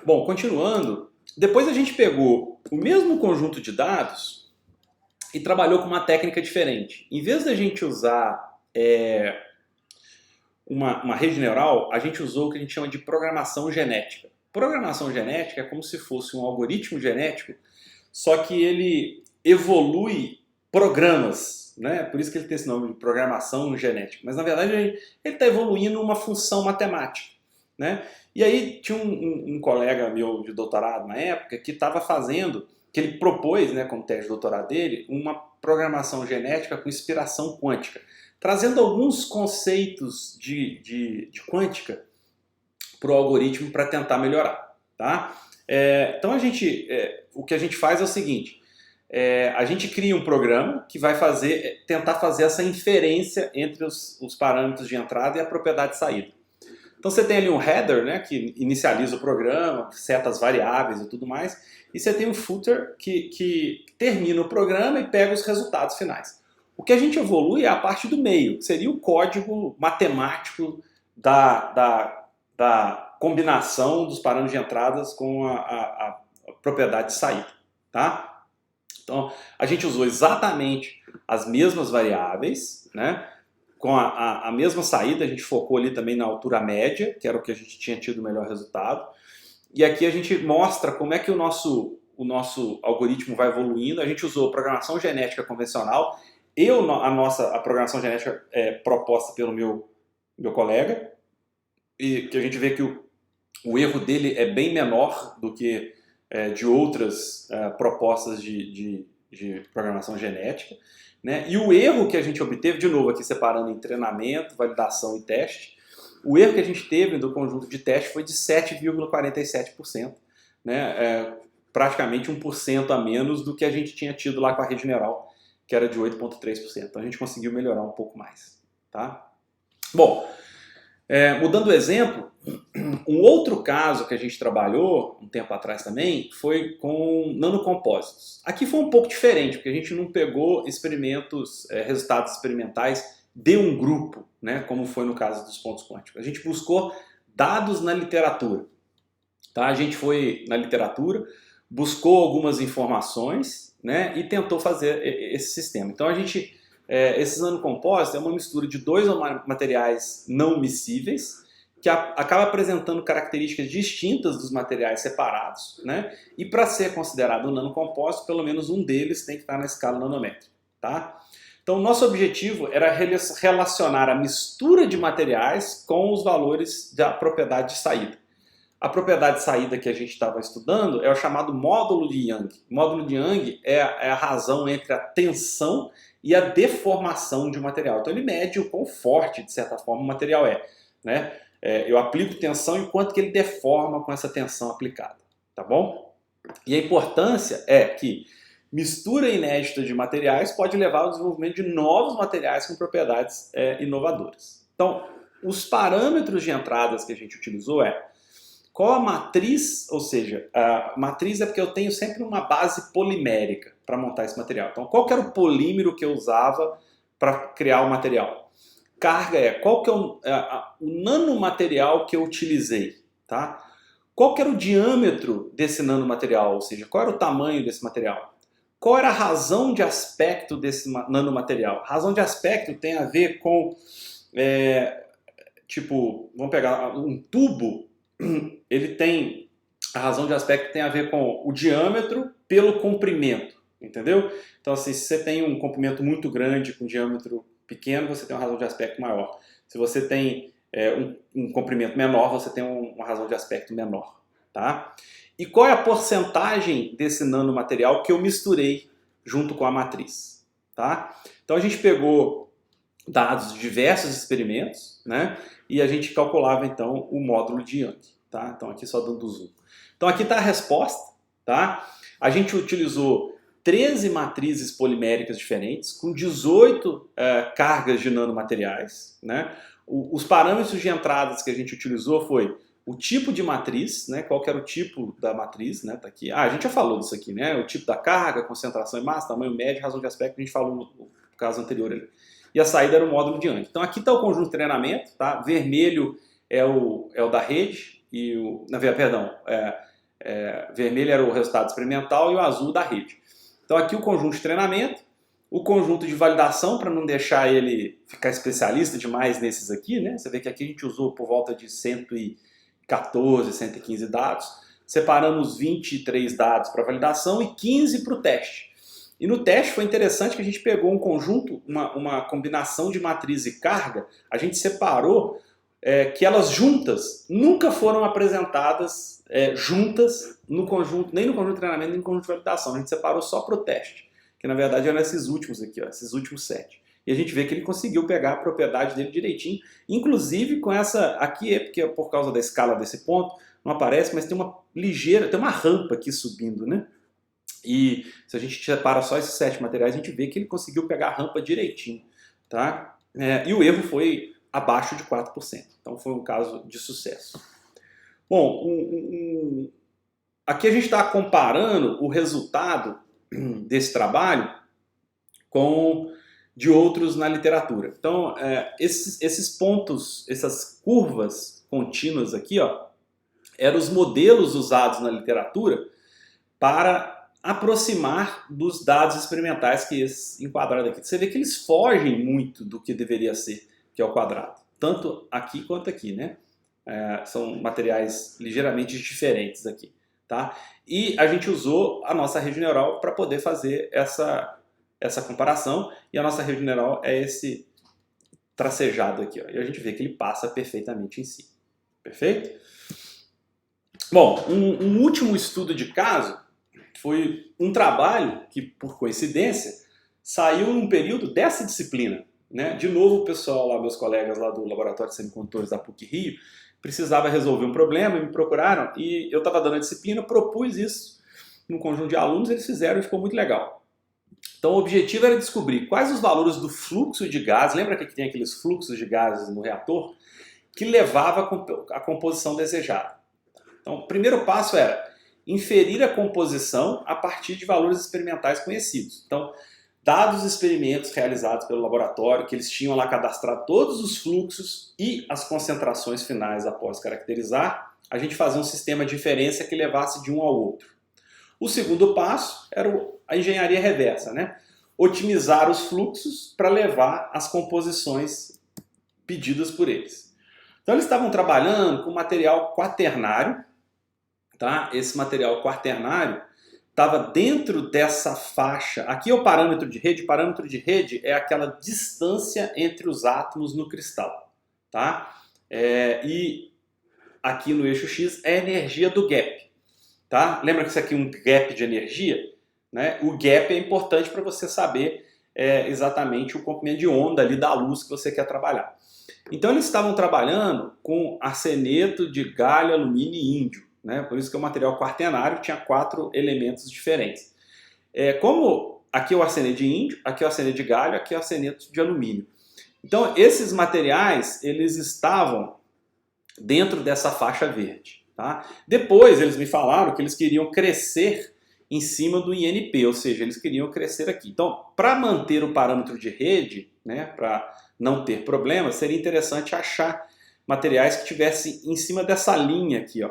Bom, continuando, depois a gente pegou o mesmo conjunto de dados e trabalhou com uma técnica diferente. Em vez da gente usar uma rede neural, a gente usou o que a gente chama de programação genética. Programação genética é como se fosse um algoritmo genético, só que ele evolui programas, né? Por isso que ele tem esse nome de programação genética. Mas na verdade ele está evoluindo uma função matemática, né? E aí tinha um colega meu de doutorado na época que estava fazendo, que ele propôs, né, como tese de doutorado dele, uma programação genética com inspiração quântica, trazendo alguns conceitos de quântica para o algoritmo para tentar melhorar, tá? Então o que a gente faz é o seguinte: a gente cria um programa que vai tentar fazer essa inferência entre os parâmetros de entrada e a propriedade de saída. Então você tem ali um header, né, que inicializa o programa, seta as variáveis e tudo mais, e você tem um footer que termina o programa e pega os resultados finais. O que a gente evolui é a parte do meio, que seria o código matemático da combinação dos parâmetros de entradas com a propriedade de saída, tá? Então a gente usou exatamente as mesmas variáveis, né? Com a mesma saída, a gente focou ali também na altura média, que era o que a gente tinha tido o melhor resultado. E aqui a gente mostra como é que o nosso algoritmo vai evoluindo. A gente usou programação genética convencional e a programação genética proposta pelo meu colega, e que a gente vê que o erro dele é bem menor do que de outras propostas de programação genética. Né? E o erro que a gente obteve, de novo aqui separando em treinamento, validação e teste, o erro que a gente teve do conjunto de teste foi de 7,47%, né? Praticamente 1% a menos do que a gente tinha tido lá com a rede neural, que era de 8,3%. Então a gente conseguiu melhorar um pouco mais. Tá? Bom, mudando o exemplo, um outro caso que a gente trabalhou um tempo atrás também foi com nanocompósitos. Aqui foi um pouco diferente, porque a gente não pegou resultados experimentais de um grupo, né, como foi no caso dos pontos quânticos. A gente buscou dados na literatura. Tá? A gente foi na literatura, buscou algumas informações, né, e tentou fazer esse sistema. Então esses nanocompósitos é uma mistura de dois materiais não miscíveis, que acaba apresentando características distintas dos materiais separados, né? E para ser considerado um nanocompósito, pelo menos um deles tem que estar na escala nanométrica, tá? Então, nosso objetivo era relacionar a mistura de materiais com os valores da propriedade de saída. A propriedade de saída que a gente estava estudando é o chamado módulo de Young. O módulo de Young é a razão entre a tensão e a deformação de um material. Então, ele mede o quão forte, de certa forma, o material é, né? Eu aplico tensão enquanto que ele deforma com essa tensão aplicada, tá bom? E a importância é que mistura inédita de materiais pode levar ao desenvolvimento de novos materiais com propriedades inovadoras. Então, os parâmetros de entradas que a gente utilizou qual a matriz, ou seja, a matriz é porque eu tenho sempre uma base polimérica para montar esse material. Então, qual que era o polímero que eu usava para criar o material? Carga qual que é o nanomaterial que eu utilizei, tá? Qual que era o diâmetro desse nanomaterial, ou seja, qual era o tamanho desse material? Qual era a razão de aspecto desse nanomaterial? A razão de aspecto tem a ver com, vamos pegar um tubo, a razão de aspecto tem a ver com o diâmetro pelo comprimento, entendeu? Então, assim, se você tem um comprimento muito grande com diâmetro pequeno, você tem uma razão de aspecto maior. Se você tem um comprimento menor, você tem uma razão de aspecto menor. Tá? E qual é a porcentagem desse nanomaterial que eu misturei junto com a matriz? Tá? Então a gente pegou dados de diversos experimentos, né? E a gente calculava então o módulo de Young. Tá? Então aqui só dando zoom. Então aqui está a resposta. Tá? A gente utilizou 13 matrizes poliméricas diferentes, com 18 cargas de nanomateriais. Né? Os parâmetros de entradas que a gente utilizou foi o tipo de matriz, né? Qual que era o tipo da matriz, né? Tá aqui. A gente já falou disso aqui, né? O tipo da carga, concentração em massa, tamanho médio, razão de aspecto, a gente falou no caso anterior ali. E a saída era o módulo de Young. Então aqui está o conjunto de treinamento, tá? Vermelho é o da rede, vermelho era o resultado experimental e o azul da rede. Então aqui o conjunto de treinamento, o conjunto de validação, para não deixar ele ficar especialista demais nesses aqui, né? Você vê que aqui a gente usou por volta de 114, 115 dados, separamos 23 dados para validação e 15 para o teste. E no teste foi interessante que a gente pegou um conjunto, uma combinação de matriz e carga, a gente separou que elas juntas nunca foram apresentadas juntas no conjunto, nem no conjunto de treinamento, nem no conjunto de validação. A gente separou só para o teste, que na verdade eram esses últimos aqui, ó, esses últimos 7. E a gente vê que ele conseguiu pegar a propriedade dele direitinho, inclusive com essa, aqui porque por causa da escala desse ponto, não aparece, mas tem uma ligeira, tem uma rampa aqui subindo, né? E se a gente separa só esses 7 materiais, a gente vê que ele conseguiu pegar a rampa direitinho, tá? E o erro foi abaixo de 4%. Então foi um caso de sucesso. Bom, aqui a gente está comparando o resultado desse trabalho com de outros na literatura. Então, esses pontos, essas curvas contínuas aqui, ó, eram os modelos usados na literatura para aproximar dos dados experimentais que esse enquadrado aqui. Você vê que eles fogem muito do que deveria ser, que é o quadrado. Tanto aqui quanto aqui, né? São materiais ligeiramente diferentes aqui, tá? E a gente usou a nossa rede neural para poder fazer essa comparação, e a nossa rede neural é esse tracejado aqui, ó, e a gente vê que ele passa perfeitamente em si. Perfeito? Bom, um último estudo de caso foi um trabalho que, por coincidência, saiu num período dessa disciplina, né? De novo, o pessoal lá, meus colegas lá do Laboratório de Semicondutores da PUC-Rio, precisava resolver um problema e me procuraram, e eu estava dando a disciplina, propus isso num conjunto de alunos, eles fizeram e ficou muito legal. Então o objetivo era descobrir quais os valores do fluxo de gás, lembra que aqui tem aqueles fluxos de gases no reator, que levava à composição desejada. Então o primeiro passo era inferir a composição a partir de valores experimentais conhecidos. Então, dados os experimentos realizados pelo laboratório, que eles tinham lá cadastrado todos os fluxos e as concentrações finais após caracterizar, a gente fazia um sistema de inferência que levasse de um ao outro. O segundo passo era a engenharia reversa, né? Otimizar os fluxos para levar as composições pedidas por eles. Então eles estavam trabalhando com material quaternário, tá? Esse material quaternário estava dentro dessa faixa. Aqui é o parâmetro de rede. O parâmetro de rede é aquela distância entre os átomos no cristal, tá? E aqui no eixo X é a energia do gap, tá? Lembra que isso aqui é um gap de energia, né? O gap é importante para você saber exatamente o comprimento de onda ali da luz que você quer trabalhar. Então eles estavam trabalhando com arseneto de galho, alumínio e índio, né? Por isso que o material quaternário tinha 4 elementos diferentes. Como aqui é o arseneto de índio, aqui é o arseneto de galho, aqui é o arseneto de alumínio. Então esses materiais eles estavam dentro dessa faixa verde, tá? Depois eles me falaram que eles queriam crescer em cima do INP, ou seja, eles queriam crescer aqui. Então, para manter o parâmetro de rede, né, para não ter problemas, seria interessante achar materiais que tivessem em cima dessa linha aqui, ó,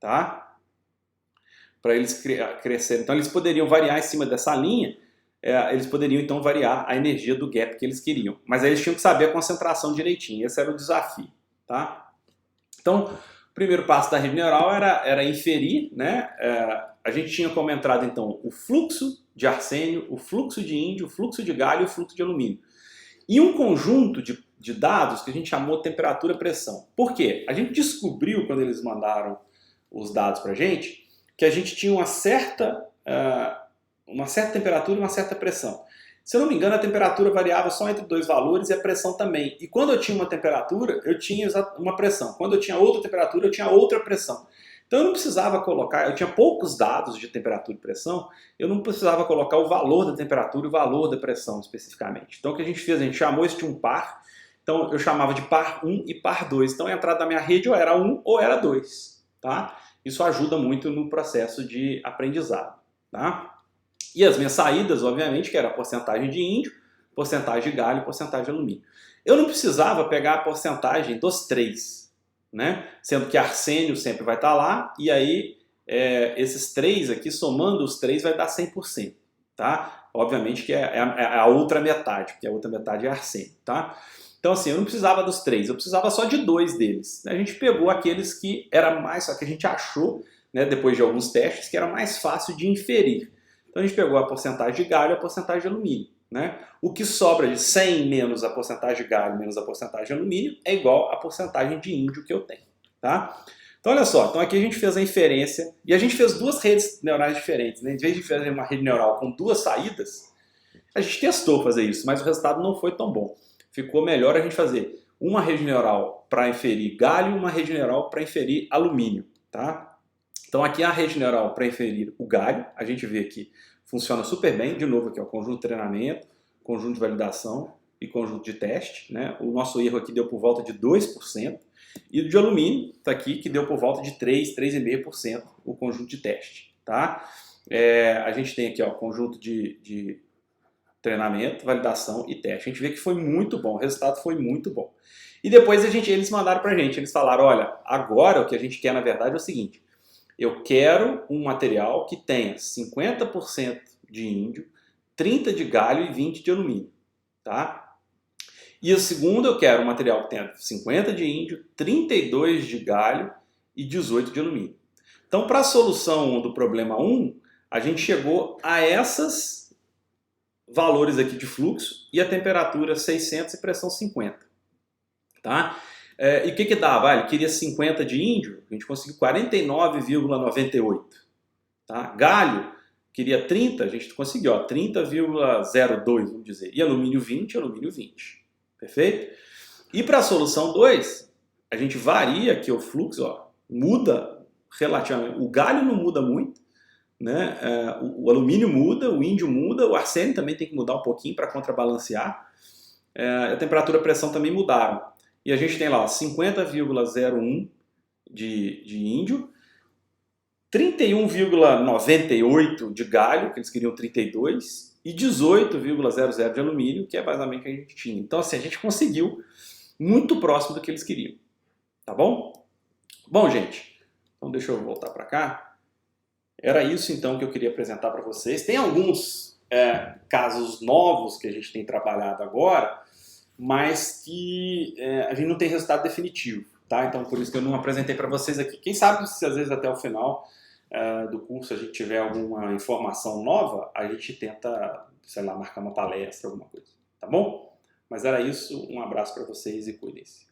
tá? Para eles crescerem. Então, eles poderiam variar em cima dessa linha, eles poderiam então variar a energia do gap que eles queriam. Mas aí eles tinham que saber a concentração direitinho, esse era o desafio, tá? Então, o primeiro passo da rede neural era inferir, né? A gente tinha como entrada, então, o fluxo de arsênio, o fluxo de índio, o fluxo de galho e o fluxo de alumínio. E um conjunto de dados que a gente chamou de temperatura e pressão. Por quê? A gente descobriu, quando eles mandaram os dados para a gente, que a gente tinha uma certa temperatura e uma certa pressão. Se eu não me engano, a temperatura variava só entre 2 valores e a pressão também. E quando eu tinha uma temperatura, eu tinha uma pressão. Quando eu tinha outra temperatura, eu tinha outra pressão. Então eu não precisava colocar, eu tinha poucos dados de temperatura e pressão, eu não precisava colocar o valor da temperatura e o valor da pressão especificamente. Então o que a gente fez? A gente chamou isso de um par, então eu chamava de par 1 e par 2. Então a entrada da minha rede ou era 1 ou era 2, tá? Isso ajuda muito no processo de aprendizado, tá? E as minhas saídas, obviamente, que era a porcentagem de índio, porcentagem de galho e porcentagem de alumínio. Eu não precisava pegar a porcentagem dos 3, né? Sendo que arsênio sempre vai estar lá, e aí esses três aqui, somando os três, vai dar 100%, tá? Obviamente que é a outra metade, porque a outra metade é arsênio, tá? Então assim, eu não precisava dos três, eu precisava só de dois deles. A gente pegou aqueles que era mais, só que a gente achou, né, depois de alguns testes, que era mais fácil de inferir. Então a gente pegou a porcentagem de galho e a porcentagem de alumínio, né? O que sobra de 100 menos a porcentagem de galho menos a porcentagem de alumínio é igual à porcentagem de índio que eu tenho, tá? Então olha só, então aqui a gente fez a inferência e a gente fez duas redes neurais diferentes, né? Em vez de fazer uma rede neural com duas saídas, a gente testou fazer isso, mas o resultado não foi tão bom. Ficou melhor a gente fazer uma rede neural para inferir galho e uma rede neural para inferir alumínio, tá? Então aqui a rede neural para inferir o galho, a gente vê que funciona super bem, de novo aqui, ó, conjunto de treinamento, conjunto de validação e conjunto de teste, né? O nosso erro aqui deu por volta de 2%. E o de alumínio está aqui, que deu por volta de 3, 3,5% o conjunto de teste, tá? A gente tem aqui, ó, conjunto de treinamento, validação e teste. A gente vê que foi muito bom, o resultado foi muito bom. E depois eles mandaram para a gente, eles falaram, olha, agora o que a gente quer na verdade é o seguinte, eu quero um material que tenha 50% de índio, 30% de galho e 20% de alumínio, tá? E o segundo, eu quero um material que tenha 50% de índio, 32% de galho e 18% de alumínio. Então, para a solução do problema 1, a gente chegou a esses valores aqui de fluxo e a temperatura 600 e pressão 50. Tá? E o que dava? Ele queria 50% de índio, a gente conseguiu 49,98. Tá? Galho, queria 30%, a gente conseguiu 30,02, vamos dizer. E alumínio 20%, alumínio 20%. Perfeito? E para a solução 2, a gente varia aqui o fluxo, ó, muda relativamente. O galho não muda muito, né? O alumínio muda, o índio muda, o arsênio também tem que mudar um pouquinho para contrabalancear. A temperatura e a pressão também mudaram. E a gente tem lá 50,01 de índio, 31,98 de galho, que eles queriam 32%, e 18,00 de alumínio, que é basicamente o que a gente tinha. Então, assim, a gente conseguiu muito próximo do que eles queriam. Tá bom? Bom, gente, então deixa eu voltar para cá. Era isso, então, que eu queria apresentar para vocês. Tem alguns casos novos que a gente tem trabalhado agora, mas que a gente não tem resultado definitivo. Tá? Então, por isso que eu não apresentei para vocês aqui. Quem sabe, se às vezes até o final do curso a gente tiver alguma informação nova, a gente tenta, sei lá, marcar uma palestra, alguma coisa, tá bom? Mas era isso, um abraço para vocês e cuidem-se.